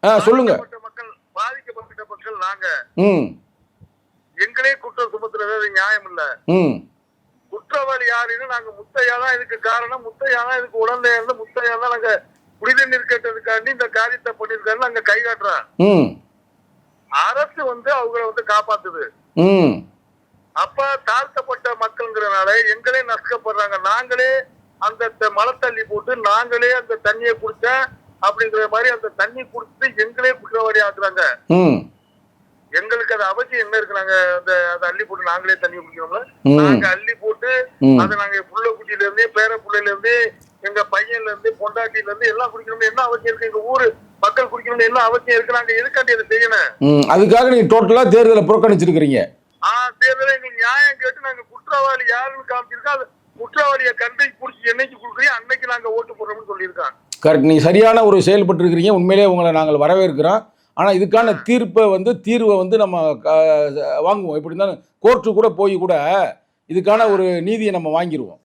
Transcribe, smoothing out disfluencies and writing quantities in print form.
சொல்லுங்க. பாதிக்கப்பட்ட மக்கள் நாங்க. ம். எங்களே குற்றம் சுமத்துறது நியாயம் இல்ல. ம். குற்றவாளி யாருன்னு நாங்க முத்தையா தான் இதுக்கு காரணம், முத்தையா தான் இதுக்கு உடந்தையா இருந்து, முத்தையா தான் நாங்க குடிநீர் கேட்டதுக்காண்டி இந்த காரியத்தை பண்ணிருக்காரு நாங்க கை காட்டுறோம். அரசு அவங்களை காப்பாத்துது. அப்ப தாழ்த்தப்பட்ட மக்கள்ங்கிறனால எங்களே நஷ்டப்படுறாங்க. நாங்களே அந்த மலை தள்ளி போட்டு நாங்களே அந்த தண்ணியை குடிச்ச அப்படிங்கிற மாதிரி அந்த தண்ணி குடிச்சு எங்களே குற்றவாளி ஆக்குறாங்க. எங்களுக்கு அது அவசியம் என்ன இருக்கு? நாங்க அதை அள்ளி போட்டு நாங்களே தண்ணி குடிக்கிறோம்ல. நாங்க அள்ளி போட்டு அதை நாங்க புள்ள குட்டியில இருந்து பேர பிள்ளைல இருந்து எங்க பையன்ல இருந்து பொண்டாட்டில இருந்து எல்லாம் குடிக்கணும்னு என்ன அவசியம் இருக்கு? எங்க ஊரு மக்கள் குடிக்கணும்னு என்ன அவசியம் இருக்கு? நாங்க எதுக்காண்டி அதை செய்யணும்? அதுக்காக நீங்க டோட்டலா தேர்தலை புறக்கணிச்சிருக்கீங்க. தேர்தலை எங்களுக்கு நியாயம் கேட்டு நாங்க குற்றவாளி யாருன்னு காமிச்சிருக்கோம். அது குற்றவாளியை கண்டை புடிச்சு என்னைக்கு கொடுக்குறீங்க அன்னைக்கு நாங்க ஓட்டு போடுறோம்னு சொல்லியிருக்காங்க. கரெக்ட். நீங்க சரியான ஒரு செயல்பட்டு இருக்கிறீங்க. உண்மையிலேயே உங்களை நாங்கள் வரவேற்கிறோம். ஆனால் இதுக்கான தீர்வை நம்ம வாங்குவோம். எப்படி இருந்தாலும் கோர்ட்டு கூட போய் கூட இதுக்கான ஒரு நீதியை நம்ம வாங்கிடுவோம்.